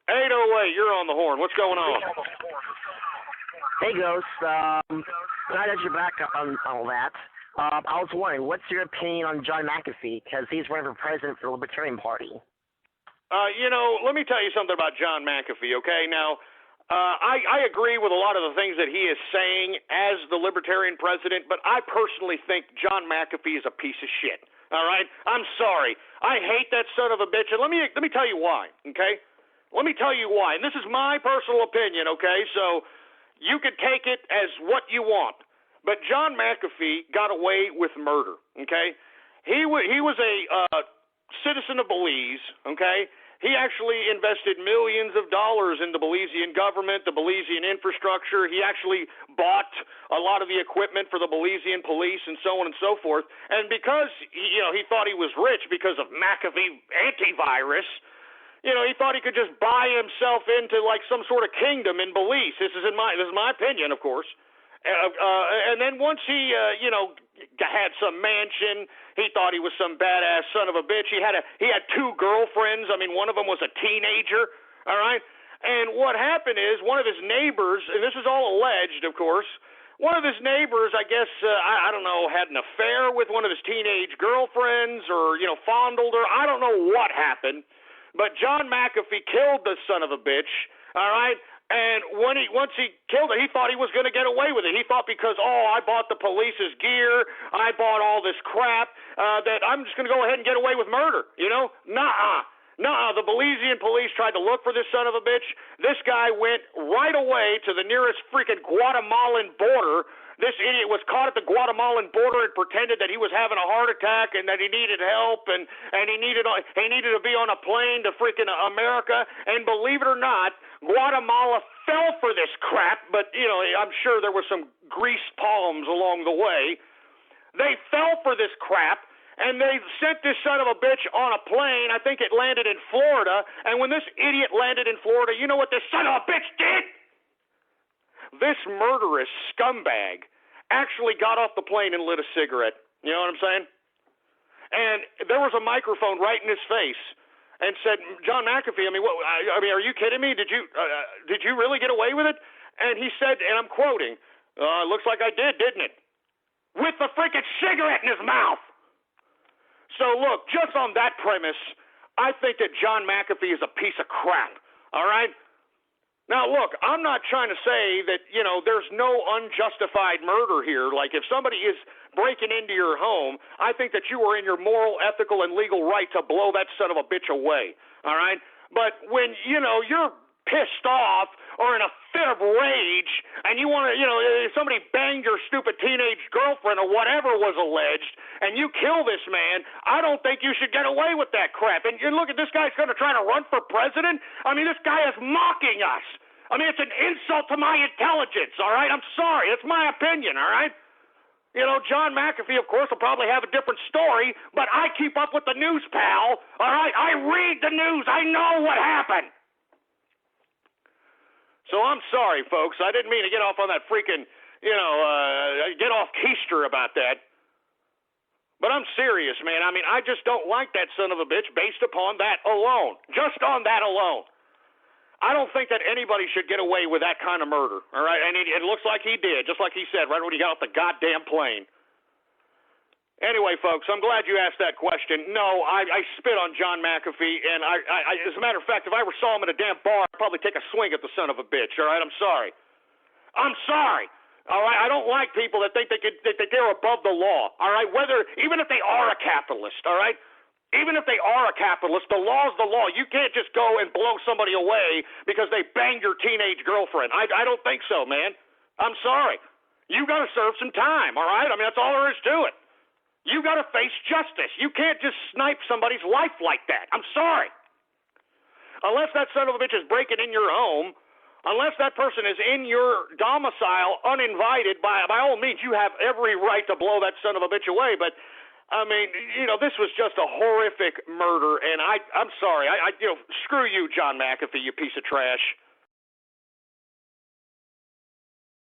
808, you're on the horn. What's going on? Hey, Ghost. Glad that you're back on all that. I was wondering, what's your opinion on John McAfee? Because he's running for president for the Libertarian Party. Let me tell you something about John McAfee, okay? Now, I agree with a lot of the things that he is saying as the Libertarian president, but I personally think John McAfee is a piece of shit, all right? I'm sorry. I hate that son of a bitch, and let me tell you why, okay? Let me tell you why, and this is my personal opinion, okay? So you can take it as what you want. But John McAfee got away with murder, okay? He was a citizen of Belize, okay? He actually invested millions of dollars in the Belizean government, the Belizean infrastructure. He actually bought a lot of the equipment for the Belizean police and so on and so forth. And because, he thought he was rich because of McAfee antivirus, he thought he could just buy himself into like some sort of kingdom in Belize. This is my opinion, of course. And then once he, had some mansion, he thought he was some badass son of a bitch. He had two girlfriends. I mean, one of them was a teenager. All right. And what happened is one of his neighbors, and this is all alleged, of course. One of his neighbors, I guess, I don't know, had an affair with one of his teenage girlfriends, or fondled her. I don't know what happened, but John McAfee killed this son of a bitch. All right. And once he killed her, he thought he was going to get away with it. He thought because, I bought the police's gear, I bought all this crap, that I'm just going to go ahead and get away with murder, Nuh-uh. The Belizean police tried to look for this son of a bitch. This guy went right away to the nearest freaking Guatemalan border. This idiot was caught at the Guatemalan border and pretended that he was having a heart attack and that he needed help and he needed to be on a plane to freaking America. And believe it or not, Guatemala fell for this crap, but, I'm sure there were some greased palms along the way. They fell for this crap, and they sent this son of a bitch on a plane. I think it landed in Florida, and when this idiot landed in Florida, you know what this son of a bitch did? This murderous scumbag actually got off the plane and lit a cigarette. You know what I'm saying? And there was a microphone right in his face, and said, John McAfee, are you kidding me? Did you really get away with it? And he said, and I'm quoting, looks like I did, didn't it? With the freaking cigarette in his mouth. So look, just on that premise, I think that John McAfee is a piece of crap, all right? Now, look, I'm not trying to say that, there's no unjustified murder here. Like, if somebody is breaking into your home, I think that you are in your moral, ethical, and legal right to blow that son of a bitch away, all right? But when, you're pissed off or in a fit of rage and you want to, somebody banged your stupid teenage girlfriend or whatever was alleged and you kill this man, I don't think you should get away with that crap. And look at this guy's going to try to run for president. This guy is mocking us. It's an insult to my intelligence, all right? I'm sorry. It's my opinion, all right? John McAfee, of course, will probably have a different story, but I keep up with the news, pal, all right? I read the news. I know what happened. So I'm sorry, folks. I didn't mean to get off on that freaking, get off keister about that. But I'm serious, man. I just don't like that son of a bitch based upon that alone. Just on that alone. I don't think that anybody should get away with that kind of murder, all right? And it looks like he did, just like he said, right when he got off the goddamn plane. Anyway, folks, I'm glad you asked that question. No, I spit on John McAfee, and I as a matter of fact, if I ever saw him at a damn bar, I'd probably take a swing at the son of a bitch, all right? I'm sorry. All right? I don't like people that think they're above the law, all right? Even if they are a capitalist, all right? Even if they are a capitalist, the law is the law. You can't just go and blow somebody away because they banged your teenage girlfriend. I don't think so, man. I'm sorry. You got to serve some time, all right? That's all there is to it. You got to face justice. You can't just snipe somebody's life like that. I'm sorry. Unless that son of a bitch is breaking in your home, unless that person is in your domicile uninvited, by all means, you have every right to blow that son of a bitch away. But this was just a horrific murder, and I'm sorry. Screw you, John McAfee, you piece of trash.